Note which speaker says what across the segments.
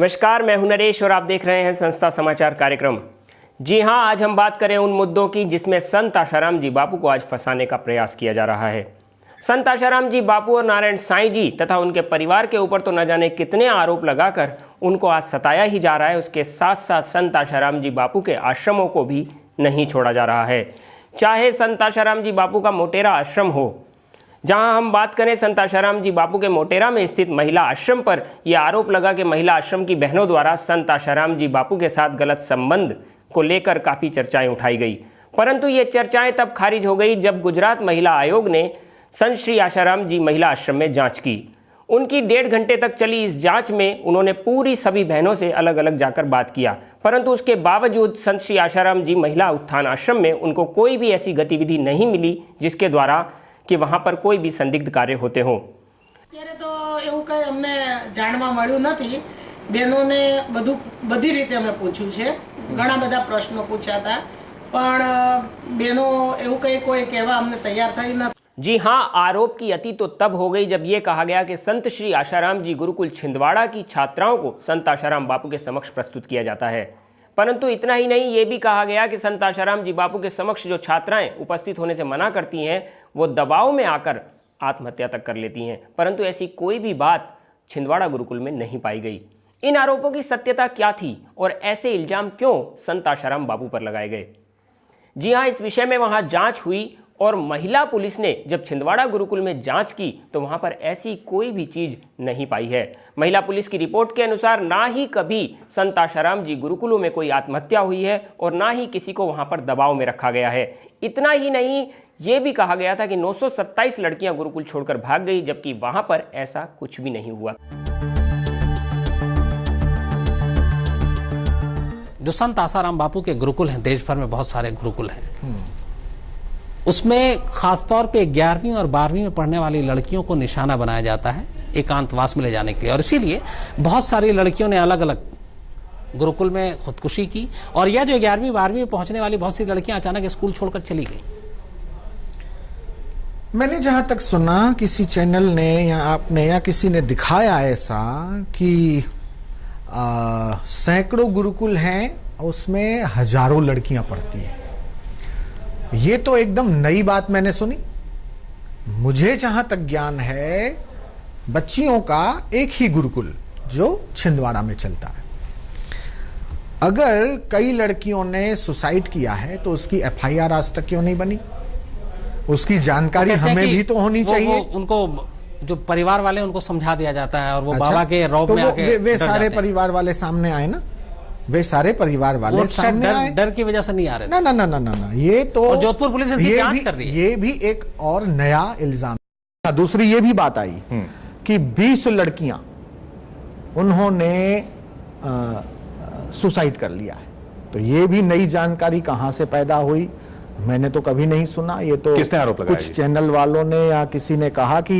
Speaker 1: नमस्कार, मैं हूं नरेश और आप देख रहे हैं संस्था समाचार कार्यक्रम। जी हां, आज हम बात करें उन मुद्दों की जिसमें संत आशाराम जी बापू को आज फंसाने का प्रयास किया जा रहा है। संत आशाराम जी बापू और नारायण साईं जी तथा उनके परिवार के ऊपर तो न जाने कितने आरोप लगाकर उनको आज सताया ही जा रहा है। उसके साथ साथ संत आशाराम जी बापू के आश्रमों को भी नहीं छोड़ा जा रहा है। चाहे संत आशाराम जी बापू का मोटेरा आश्रम हो, जहां हम बात करें संत आशाराम जी बापू के मोटेरा में स्थित महिला आश्रम पर यह आरोप लगा कि महिला आश्रम की बहनों द्वारा संत आशाराम जी बापू के साथ गलत संबंध को लेकर काफ़ी चर्चाएं उठाई गई, परंतु ये चर्चाएं तब खारिज हो गई जब गुजरात महिला आयोग ने संत श्री आशाराम जी महिला आश्रम में जांच की। उनकी 1.5 घंटे तक चली इस जांच में उन्होंने पूरी सभी बहनों से अलग अलग जाकर बात किया, परंतु उसके बावजूद संत श्री आशाराम जी महिला उत्थान आश्रम में उनको कोई भी ऐसी गतिविधि नहीं मिली जिसके द्वारा कि वहां पर कोई भी संदिग्ध कार्य होते हों।
Speaker 2: ત્યારે તો એવું કઈ અમને જાણવા મળ્યું નથી। બહેનોને બધી રીતે અમે પૂછ્યું છે, ઘણા બધા પ્રશ્નો પૂછ્યા હતા, પણ બહેનો એવું કઈ કોઈ કહેવા અમને તૈયાર થઈ નથી।
Speaker 1: जी हाँ, आरोप की अति तो तब हो गई जब ये कहा गया कि संत श्री आशाराम जी गुरुकुल छिंदवाड़ा की छात्राओं को संत आशाराम बापू के समक्ष प्रस्तुत किया जाता है। परंतु इतना ही नहीं, ये भी कहा गया कि संत आशाराम जी बापू के समक्ष जो छात्राएं उपस्थित होने से मना करती हैं वो दबाव में आकर आत्महत्या तक कर लेती हैं, परंतु ऐसी कोई भी बात छिंदवाड़ा गुरुकुल में नहीं पाई गई। इन आरोपों की सत्यता क्या थी और ऐसे इल्जाम क्यों संत आशाराम बापू पर लगाए गए? जी हाँ, इस विषय में वहां जांच हुई और महिला पुलिस ने जब छिंदवाड़ा गुरुकुल में जांच की तो वहां पर ऐसी कोई भी चीज नहीं पाई है। महिला पुलिस की रिपोर्ट के अनुसार ना ही कभी संत आशाराम जी गुरुकुलों में कोई आत्महत्या हुई है और ना ही किसी को वहां पर दबाव में रखा गया है। इतना ही नहीं, ये भी कहा गया था कि 927 लड़कियां गुरुकुल छोड़कर भाग गई, जबकि वहां पर ऐसा कुछ भी नहीं हुआ।
Speaker 3: जो संत आशाराम बापू के गुरुकुल हैं, देश भर में बहुत सारे गुरुकुल हैं, उसमें खासतौर पे 11वीं और 12वीं में पढ़ने वाली लड़कियों को निशाना बनाया जाता है एकांतवास में ले जाने के लिए, और इसीलिए बहुत सारी लड़कियों ने अलग अलग गुरुकुल में खुदकुशी की। और यह जो 11वीं 12वीं में पहुंचने वाली बहुत सी लड़कियां अचानक स्कूल छोड़कर चली गई।
Speaker 4: मैंने जहां तक सुना, किसी चैनल ने या आपने या किसी ने दिखाया ऐसा कि सैकड़ों गुरुकुल हैं, उसमें हजारों लड़कियां पढ़ती हैं। ये तो एकदम नई बात मैंने सुनी। मुझे जहां तक ज्ञान है, बच्चियों का एक ही गुरुकुल जो छिंदवाड़ा में चलता है। अगर कई लड़कियों ने सुसाइड किया है तो उसकी एफआईआर आज तक क्यों नहीं बनी? उसकी जानकारी हमें भी तो होनी चाहिए।
Speaker 3: उनको जो परिवार वाले उनको समझा दिया जाता है और वो बाबा के रौब
Speaker 4: तो
Speaker 3: में आके
Speaker 4: वे सारे परिवार वाले सामने आए ना, वे सारे परिवार वाले सामने आए।
Speaker 3: डर की वजह से नहीं आ रहे।
Speaker 4: ना ना ना ना ना ना, ये तो
Speaker 3: जोधपुर पुलिस इसकी जांच कर रही है।
Speaker 4: ये भी एक और नया इल्जाम। दूसरी ये भी बात आई कि 20 लड़कियां उन्होंने सुसाइड कर लिया है। तो ये भी नई जानकारी कहां से पैदा हुई, मैंने तो कभी नहीं सुना। ये तो
Speaker 5: किसने आरोप लगाया?
Speaker 4: कुछ चैनल वालों ने या किसी ने कहा कि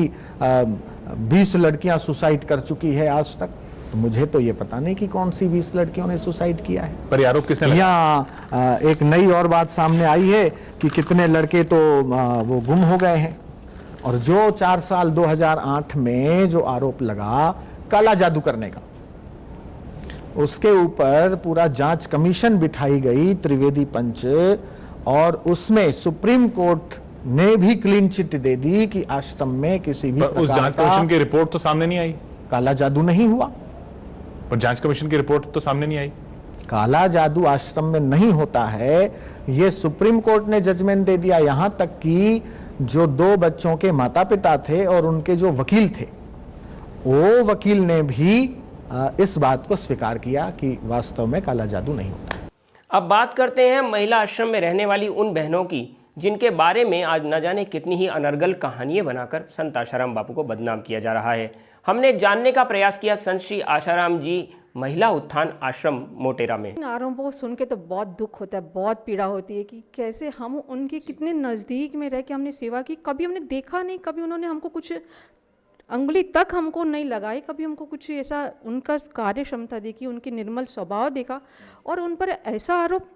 Speaker 4: 20 लड़कियां सुसाइड कर चुकी है आज तक। तो मुझे तो ये पता नहीं कि कौन सी 20 लड़कियों ने सुसाइड किया है।
Speaker 5: पर आरोप किसने लगाया?
Speaker 4: यहाँ एक नई और बात सामने आई है कि कितने लड़के तो वो गुम हो गए हैं। और जो 4 साल 2008 में जो आरोप लगा काला जादू करने का, उसके ऊपर पूरा जांच कमीशन बिठाई गई, त्रिवेदी पंच, और उसमें सुप्रीम कोर्ट ने भी क्लीन चिट दे दी कि आश्रम में किसी भी
Speaker 5: उस जांच कमीशन की रिपोर्ट तो सामने नहीं आई।
Speaker 4: काला जादू नहीं हुआ।
Speaker 5: पर जांच कमीशन की रिपोर्ट तो सामने नहीं आई।
Speaker 4: काला जादू आश्रम में नहीं होता है, ये सुप्रीम कोर्ट ने जजमेंट दे दिया। यहां तक कि जो 2 बच्चों के माता पिता थे और उनके जो वकील थे, वो वकील ने भी इस बात को स्वीकार किया कि वास्तव में काला जादू नहीं होता।
Speaker 1: अब बात करते हैं महिला आश्रम में रहने वाली उन बहनों की जिनके बारे में आज न जाने कितनी ही अनर्गल कहानियां बनाकर संत आशाराम बापू को बदनाम किया जा रहा है। हमने जानने का प्रयास किया संत श्री आशाराम जी महिला उत्थान आश्रम मोटेरा में।
Speaker 6: इन आरोपों को सुन के तो बहुत दुख होता है, बहुत पीड़ा होती है कि कैसे हम उनके कितने नज़दीक में रह के हमने सेवा की, कभी हमने देखा नहीं, कभी उन्होंने हमको कुछ अंगुली तक हमको नहीं लगाई, कभी हमको कुछ ऐसा उनका कार्य क्षमता देखी, उनकी निर्मल स्वभाव देखा, और उन पर ऐसा आरोप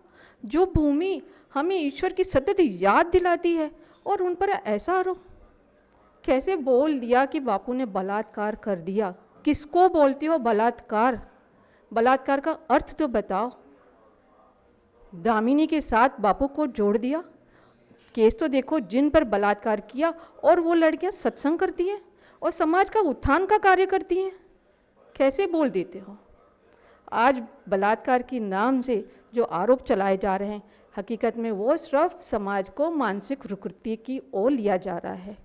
Speaker 6: जो भूमि हमें ईश्वर की सतत याद दिलाती है, और उन पर ऐसा आरोप कैसे बोल दिया कि बापू ने बलात्कार कर दिया। किसको बोलती हो बलात्कार? बलात्कार का अर्थ तो बताओ। दामिनी के साथ बापू को जोड़ दिया। केस तो देखो, जिन पर बलात्कार किया और वो लड़कियां सत्संग करती हैं और समाज का उत्थान का कार्य करती हैं। कैसे बोल देते हो? आज बलात्कार के नाम से जो आरोप चलाए जा रहे हैं, हकीकत में वो सिर्फ समाज को मानसिक विकृति की ओर लिया जा रहा है।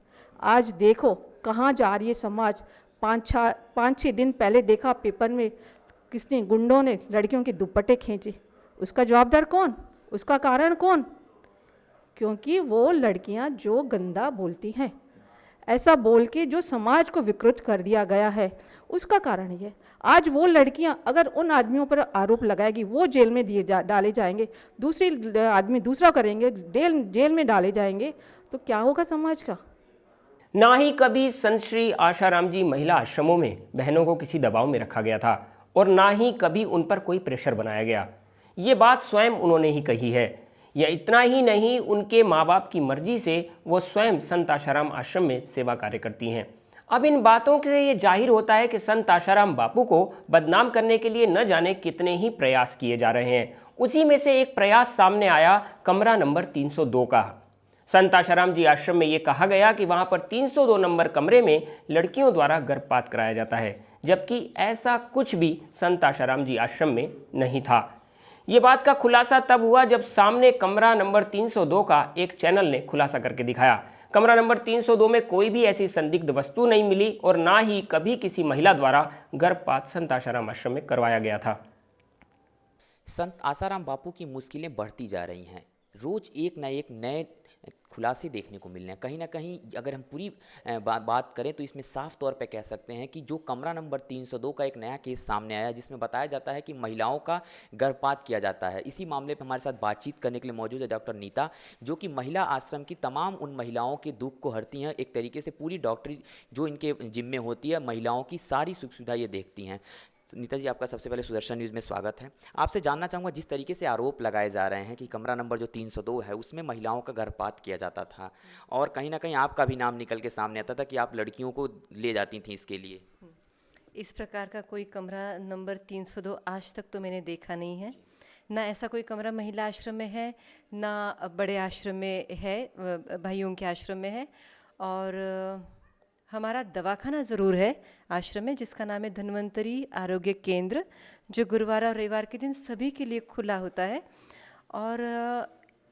Speaker 6: आज देखो कहाँ जा रही है समाज। 5-6 दिन पहले देखा पेपर में, किसने, गुंडों ने लड़कियों के दुपट्टे खींचे। उसका जवाबदार कौन? उसका कारण कौन? क्योंकि वो लड़कियां जो गंदा बोलती हैं, ऐसा बोल के जो समाज को विकृत कर दिया गया है, उसका कारण ये। आज वो लड़कियां अगर उन आदमियों पर आरोप लगाएगी, वो जेल में डाले जाएंगे, दूसरी आदमी दूसरा करेंगे, जेल में डाले जाएंगे, तो क्या होगा समाज का?
Speaker 1: ना ही कभी संत श्री आशाराम जी महिला आश्रमों में बहनों को किसी दबाव में रखा गया था और ना ही कभी उन पर कोई प्रेशर बनाया गया। ये बात स्वयं उन्होंने ही कही है। यह इतना ही नहीं, उनके माँ बाप की मर्जी से वो स्वयं संत आशाराम आश्रम में सेवा कार्य करती हैं। अब इन बातों से ये जाहिर होता है कि संत आशाराम बापू को बदनाम करने के लिए न जाने कितने ही प्रयास किए जा रहे हैं। उसी में से एक प्रयास सामने आया कमरा नंबर 302 का। संत आशाराम जी आश्रम में ये कहा गया कि वहाँ पर 302 नंबर कमरे में लड़कियों द्वारा गर्भपात कराया जाता है, जबकि ऐसा कुछ भी संत आशाराम जी आश्रम में नहीं था। ये बात का खुलासा तब हुआ जब सामने कमरा नंबर 302 का एक चैनल ने खुलासा करके दिखाया। कमरा नंबर 302 में कोई भी ऐसी संदिग्ध वस्तु नहीं मिली और ना ही कभी किसी महिला द्वारा गर्भपात संत आशाराम आश्रम में करवाया गया था।
Speaker 7: संत आसाराम बापू की मुश्किलें बढ़ती जा रही हैं। रोज एक नए खुलासे देखने को मिल रहे हैं। कहीं ना कहीं अगर हम पूरी बात करें तो इसमें साफ तौर पे कह सकते हैं कि जो कमरा नंबर 302 का एक नया केस सामने आया, जिसमें बताया जाता है कि महिलाओं का गर्भपात किया जाता है। इसी मामले पर हमारे साथ बातचीत करने के लिए मौजूद है डॉक्टर नीता, जो कि महिला आश्रम की तमाम उन महिलाओं के दुख को हरती हैं। एक तरीके से पूरी डॉक्टरी जो इनके जिम्मे होती है, महिलाओं की सारी सुख सुविधा ये देखती हैं। नीता जी, आपका सबसे पहले सुदर्शन न्यूज़ में स्वागत है। आपसे जानना चाहूँगा, जिस तरीके से आरोप लगाए जा रहे हैं कि कमरा नंबर जो 302 है उसमें महिलाओं का गर्भपात किया जाता था और कहीं ना कहीं आपका भी नाम निकल के सामने आता था कि आप लड़कियों को ले जाती थी इसके लिए।
Speaker 8: इस प्रकार का कोई कमरा नंबर 302 आज तक तो मैंने देखा नहीं है। ना ऐसा कोई कमरा महिला आश्रम में है, ना बड़े आश्रम में है, भाइयों के आश्रम में है। और हमारा दवाखाना ज़रूर है आश्रम में, जिसका नाम है धन्वंतरी आरोग्य केंद्र, जो गुरुवार और रविवार के दिन सभी के लिए खुला होता है। और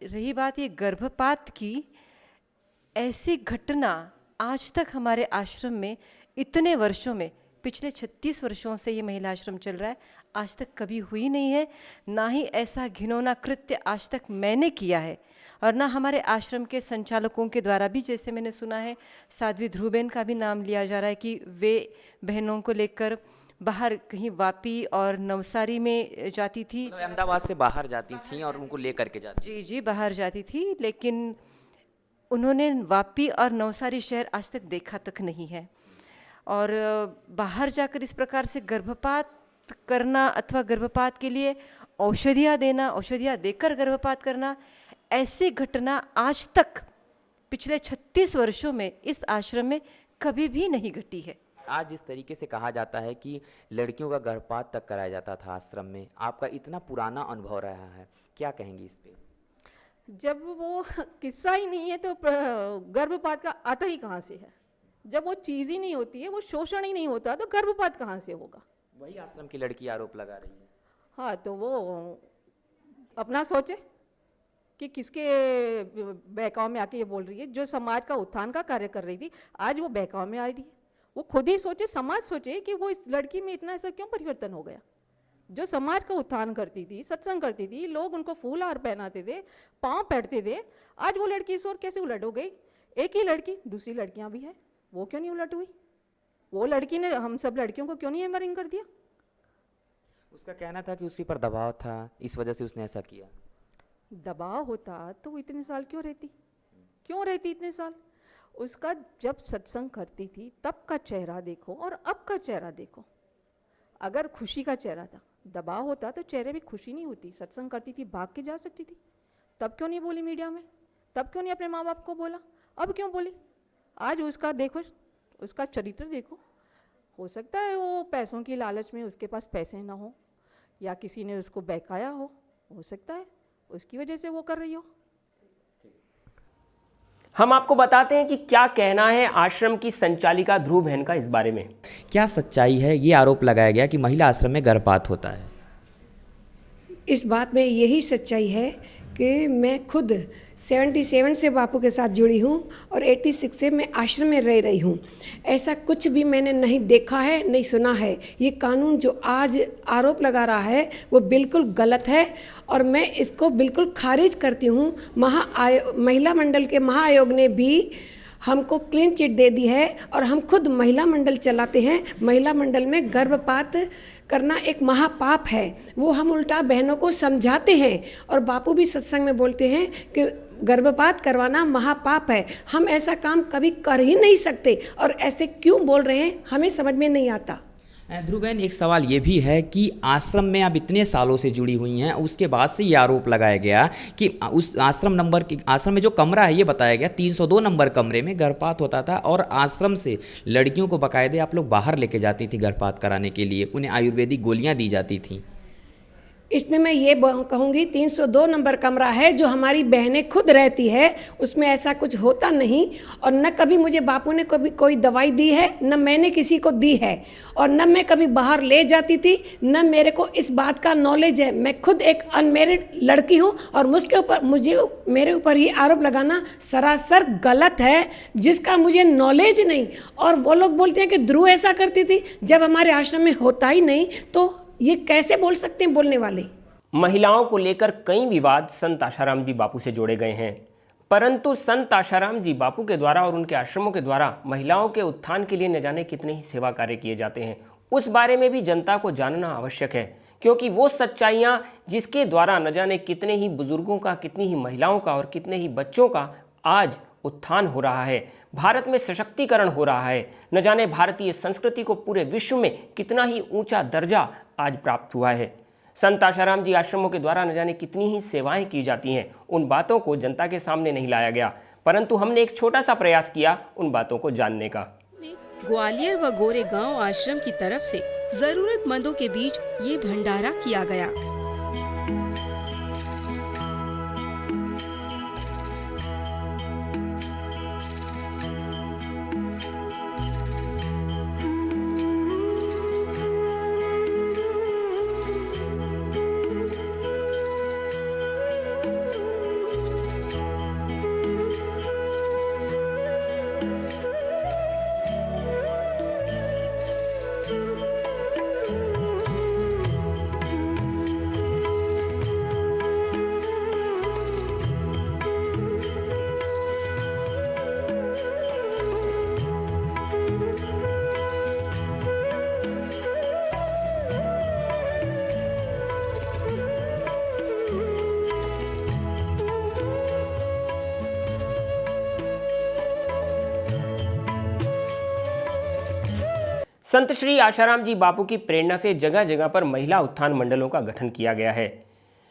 Speaker 8: रही बात ये गर्भपात की, ऐसी घटना आज तक हमारे आश्रम में इतने वर्षों में, पिछले 36 वर्षों से ये महिला आश्रम चल रहा है, आज तक कभी हुई नहीं है। ना ही ऐसा घिनौना कृत्य आज तक मैंने किया है और ना हमारे आश्रम के संचालकों के द्वारा भी। जैसे मैंने सुना है साध्वी ध्रुवेन का भी नाम लिया जा रहा है कि वे बहनों को लेकर बाहर कहीं वापी और नवसारी में जाती थी,
Speaker 7: तो अहमदाबाद से बाहर जाती थी और उनको ले करके जाती।
Speaker 8: जी बाहर जाती थी, लेकिन उन्होंने वापी और नवसारी शहर आज तक देखा तक नहीं है। और बाहर जाकर इस प्रकार से गर्भपात करना अथवा गर्भपात के लिए औषधियाँ देना, औषधियाँ देकर गर्भपात करना, ऐसी घटना आज तक पिछले 36 वर्षों में इस आश्रम में कभी भी नहीं घटी है।
Speaker 7: आज जिस तरीके से कहा जाता है कि लड़कियों का गर्भपात तक कराया जाता था आश्रम में, आपका इतना पुराना अनुभव रहा है, क्या कहेंगी इस पे?
Speaker 6: जब वो किस्सा ही नहीं है तो गर्भपात का आता ही कहाँ से है? जब वो चीज़ ही नहीं होती है, वो शोषण ही नहीं होता, तो गर्भपात कहाँ से होगा?
Speaker 7: वही आश्रम की लड़की आरोप लगा रही है।
Speaker 6: हाँ, तो वो अपना सोचे कि किसके बहकाव में आके ये बोल रही है। जो समाज का उत्थान का कार्य कर रही थी, आज वो बहकाव में आ रही है। वो खुद ही सोचे, समाज सोचे कि वो इस लड़की में इतना ऐसा क्यों परिवर्तन हो गया। जो समाज का उत्थान करती थी, सत्संग करती थी, लोग उनको फूल हार पहनाते थे, पाँव पहनते थे, आज वो लड़की इस ओर कैसे उलट हो गई? एक ही लड़की, दूसरी लड़कियां भी हैं, वो क्यों नहीं उलट हुई? वो लड़की ने हम सब लड़कियों को क्यों नहीं एम्पावरिंग कर दिया?
Speaker 7: उसका कहना था कि उसके ऊपर दबाव था, इस वजह से उसने ऐसा किया।
Speaker 6: दबाव होता तो वो इतने साल क्यों रहती इतने साल? उसका जब सत्संग करती थी तब का चेहरा देखो और अब का चेहरा देखो। अगर खुशी का चेहरा था, दबाव होता तो चेहरे भी खुशी नहीं होती। सत्संग करती थी, भाग के जा सकती थी, तब क्यों नहीं बोली मीडिया में? तब क्यों नहीं अपने माँ बाप को बोला? अब क्यों बोली? आज उसका देखो, उसका चरित्र देखो। हो सकता है वो पैसों की लालच में उसके पास पैसे ना हो, या किसी ने उसको बहकाया हो सकता है उसकी वजह से वो कर रही हो।
Speaker 1: हम आपको बताते हैं कि क्या कहना है आश्रम की संचालिका ध्रुव बहन का इस बारे में।
Speaker 7: क्या सच्चाई है ये आरोप लगाया गया कि महिला आश्रम में गर्भपात होता है?
Speaker 9: इस बात में यही सच्चाई है कि मैं खुद 77 से बापू के साथ जुड़ी हूँ और 86 से मैं आश्रम में रह रही हूँ। ऐसा कुछ भी मैंने नहीं देखा है, नहीं सुना है। ये कानून जो आज आरोप लगा रहा है वो बिल्कुल गलत है और मैं इसको बिल्कुल खारिज करती हूँ। महिला मंडल के महाआयोग ने भी हमको क्लीन चिट दे दी है और हम खुद महिला मंडल चलाते हैं। महिला मंडल में गर्भपात करना एक महापाप है, वो हम उल्टा बहनों को समझाते हैं और बापू भी सत्संग में बोलते हैं कि गर्भपात करवाना महापाप है। हम ऐसा काम कभी कर ही नहीं सकते और ऐसे क्यों बोल रहे हैं हमें समझ में नहीं आता।
Speaker 7: ध्रुव बहन, एक सवाल ये भी है कि आश्रम में आप इतने सालों से जुड़ी हुई हैं, उसके बाद से ये आरोप लगाया गया कि उस आश्रम में जो कमरा है ये बताया गया 302 नंबर कमरे में गर्भपात होता था और आश्रम से लड़कियों को बाकायदे आप लोग बाहर लेके जाती थी गर्भपात कराने के लिए, उन्हें आयुर्वेदिक गोलियां दी जाती थी।
Speaker 9: इसमें मैं ये कहूँगी 302 नंबर कमरा है जो हमारी बहनें खुद रहती है, उसमें ऐसा कुछ होता नहीं और न कभी मुझे बापू ने कभी कोई दवाई दी है, न मैंने किसी को दी है और न मैं कभी बाहर ले जाती थी, न मेरे को इस बात का नॉलेज है। मैं खुद एक अनमेरिड लड़की हूँ और मेरे ऊपर ही आरोप लगाना सरासर गलत है जिसका मुझे नॉलेज नहीं। और वो लोग बोलते हैं कि ध्रुव ऐसा करती थी जब हमारे आश्रम में होता ही नहीं, तो ये कैसे बोल सकते हैं बोलने वाले।
Speaker 1: महिलाओं को लेकर कई विवाद संत आशाराम जी बापू से जोड़े गए हैं, परंतु संत आशाराम जी बापू के द्वारा और उनके आश्रमों के द्वारा महिलाओं के उत्थान के लिए न जाने कितने ही सेवा कार्य किए जाते हैं। उस बारे में भी जनता को जानना आवश्यक है, क्योंकि वो सच्चाइयाँ जिसके द्वारा न जाने कितने ही बुजुर्गों का, कितनी ही महिलाओं का और कितने ही बच्चों का आज उत्थान हो रहा है, भारत में सशक्तिकरण हो रहा है, न जाने भारतीय संस्कृति को पूरे विश्व में कितना ही ऊंचा दर्जा आज प्राप्त हुआ है। संत आशाराम जी आश्रमों के द्वारा न जाने कितनी ही सेवाएं की जाती हैं, उन बातों को जनता के सामने नहीं लाया गया, परंतु हमने एक छोटा सा प्रयास किया उन बातों को जानने का।
Speaker 10: ग्वालियर व गोरेगांव आश्रम की तरफ से जरूरतमंदों के बीच ये भंडारा किया गया।
Speaker 1: संत श्री आशाराम जी बापू की प्रेरणा से जगह जगह पर महिला उत्थान मंडलों का गठन किया गया है,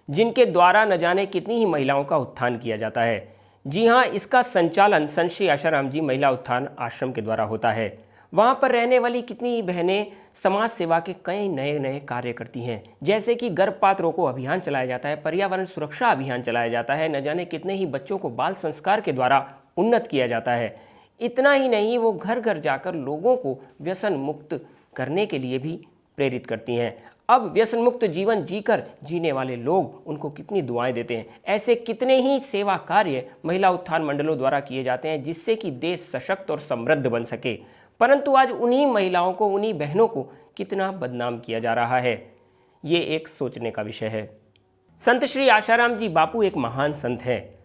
Speaker 1: जिनके द्वारा न जाने कितनी ही महिलाओं का उत्थान किया जाता है। जी हाँ, इसका संचालन संत श्री आशाराम जी महिला उत्थान आश्रम के द्वारा होता है। वहाँ पर रहने वाली कितनी ही बहनें समाज सेवा के कई नए नए कार्य करती हैं, जैसे कि गर्भपात रोको अभियान चलाया जाता है, पर्यावरण सुरक्षा अभियान चलाया जाता है, न जाने कितने ही बच्चों को बाल संस्कार के द्वारा उन्नत किया जाता है। इतना ही नहीं, वो घर घर जाकर लोगों को व्यसन मुक्त करने के लिए भी प्रेरित करती हैं। अब व्यसन मुक्त जीवन जीकर जीने वाले लोग उनको कितनी दुआएं देते हैं। ऐसे कितने ही सेवा कार्य महिला उत्थान मंडलों द्वारा किए जाते हैं, जिससे कि देश सशक्त और समृद्ध बन सके। परंतु आज उन्हीं महिलाओं को, उन्हीं बहनों को कितना बदनाम किया जा रहा है, ये एक सोचने का विषय है। संत श्री आशाराम जी बापू एक महान संत हैं।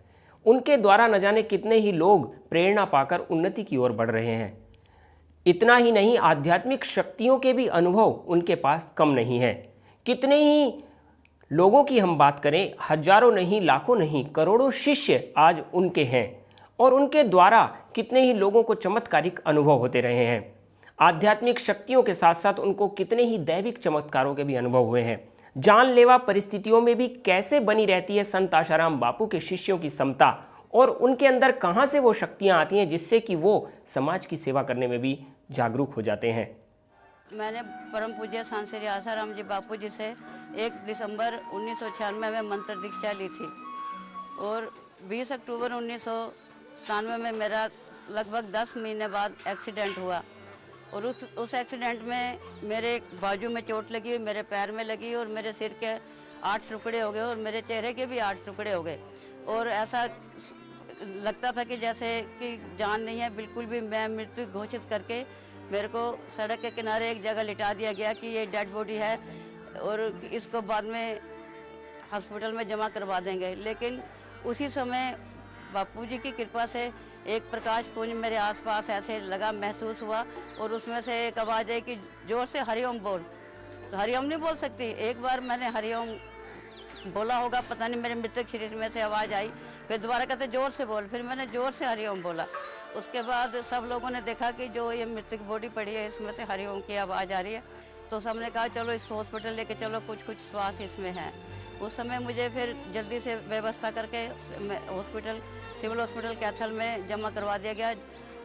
Speaker 1: उनके द्वारा न जाने कितने ही लोग प्रेरणा पाकर उन्नति की ओर बढ़ रहे हैं। इतना ही नहीं, आध्यात्मिक शक्तियों के भी अनुभव उनके पास कम नहीं है। कितने ही लोगों की हम बात करें, हजारों नहीं, लाखों नहीं, करोड़ों शिष्य आज उनके हैं और उनके द्वारा कितने ही लोगों को चमत्कारिक अनुभव होते रहे हैं। आध्यात्मिक शक्तियों के साथ साथ उनको कितने ही दैविक चमत्कारों के भी अनुभव हुए हैं। जानलेवा परिस्थितियों में भी कैसे बनी रहती है संत आशाराम बापू के शिष्यों की समता, और उनके अंदर कहाँ से वो शक्तियाँ आती हैं जिससे कि वो समाज की सेवा करने में भी जागरूक हो जाते हैं।
Speaker 11: मैंने परम पूज्य संत श्री आसाराम जी बापू जी से 1 दिसंबर 1996 में मंत्र दीक्षा ली थी और 20 अक्टूबर 1997 में मेरा लगभग 10 महीने बाद एक्सीडेंट हुआ और उस एक्सीडेंट में मेरे बाजू में चोट लगी हुई, मेरे पैर में लगी और मेरे सिर के 8 टुकड़े हो गए और मेरे चेहरे के भी 8 टुकड़े हो गए और ऐसा लगता था कि जैसे कि जान नहीं है बिल्कुल भी। मैं मृत्यु घोषित करके मेरे को सड़क के किनारे एक जगह लिटा दिया गया कि ये डेड बॉडी है और इसको बाद में हॉस्पिटल में जमा करवा देंगे। लेकिन उसी समय बापूजी की कृपा से एक प्रकाश पुंज मेरे आसपास ऐसे लगा, महसूस हुआ और उसमें से एक आवाज़ आई कि जोर से हरिओम बोल। तो हरिओम नहीं बोल सकती, एक बार मैंने हरिओम बोला होगा, पता नहीं मेरे मृतक शरीर में से आवाज़ आई, फिर दोबारा कहते जोर से बोल, फिर मैंने जोर से हरिओम बोला। उसके बाद सब लोगों ने देखा कि जो ये मृतक बॉडी पड़ी है इसमें से हरिओम की आवाज़ आ रही है, तो सबने कहा चलो इसको हॉस्पिटल लेके चलो, कुछ श्वास इसमें है। उस समय मुझे फिर जल्दी से व्यवस्था करके हॉस्पिटल, सिविल हॉस्पिटल कैथल में जमा करवा दिया गया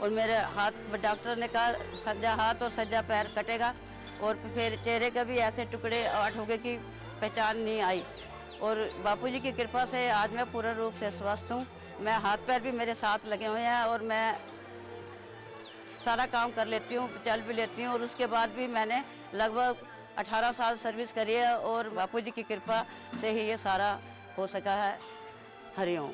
Speaker 11: और मेरे हाथ, डॉक्टर ने कहा सज्जा हाथ और सज्जा पैर कटेगा और फिर चेहरे का भी ऐसे टुकड़े 8 हो गए कि पहचान नहीं आई। और बापूजी की कृपा से आज मैं पूर्ण रूप से स्वस्थ हूँ। मैं हाथ पैर भी मेरे साथ लगे हुए हैं और मैं सारा काम कर लेती हूँ, चल भी लेती हूँ और उसके बाद भी मैंने लगभग 18 साल सर्विस करी है और बापूजी की कृपा से ही ये सारा हो सका है। हरिओम।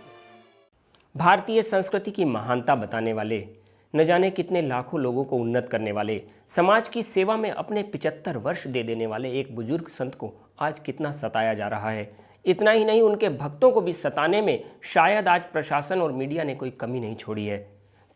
Speaker 1: भारतीय संस्कृति की महानता बताने वाले, न जाने कितने लाखों लोगों को उन्नत करने वाले, समाज की सेवा में अपने 75 वर्ष दे देने वाले एक बुजुर्ग संत को आज कितना सताया जा रहा है। इतना ही नहीं, उनके भक्तों को भी सताने में शायद आज प्रशासन और मीडिया ने कोई कमी नहीं छोड़ी है।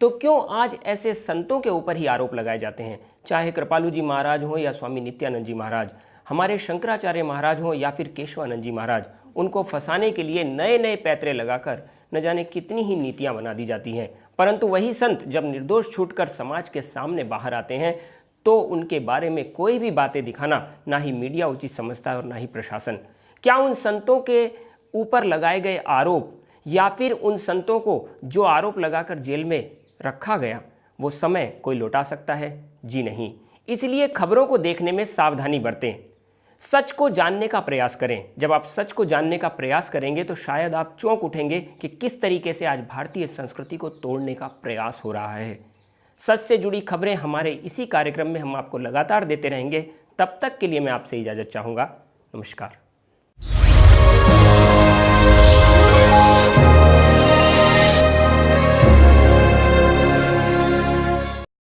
Speaker 1: तो क्यों आज ऐसे संतों के ऊपर ही आरोप लगाए जाते हैं, चाहे कृपालू जी महाराज हों या स्वामी नित्यानंद जी महाराज, हमारे शंकराचार्य महाराज हों या फिर केशवानंद जी महाराज, उनको फंसाने के लिए नए नए पैतरे लगाकर न जाने कितनी ही नीतियां बना दी जाती हैं। परंतु वही संत जब निर्दोष छूटकर समाज के सामने बाहर आते हैं तो उनके बारे में कोई भी बातें दिखाना ना ही मीडिया उचित समझता है और ना ही प्रशासन। क्या उन संतों के ऊपर लगाए गए आरोप या फिर उन संतों को जो आरोप लगाकर जेल में रखा गया वो समय कोई लौटा सकता है? जी नहीं। इसलिए खबरों को देखने में सावधानी बरतें, सच को जानने का प्रयास करें। जब आप सच को जानने का प्रयास करेंगे तो शायद आप चौंक उठेंगे कि किस तरीके से आज भारतीय संस्कृति को तोड़ने का प्रयास हो रहा है। सच से जुड़ी खबरें हमारे इसी कार्यक्रम में हम आपको लगातार देते रहेंगे। तब तक के लिए मैं आपसे इजाज़त चाहूँगा। नमस्कार।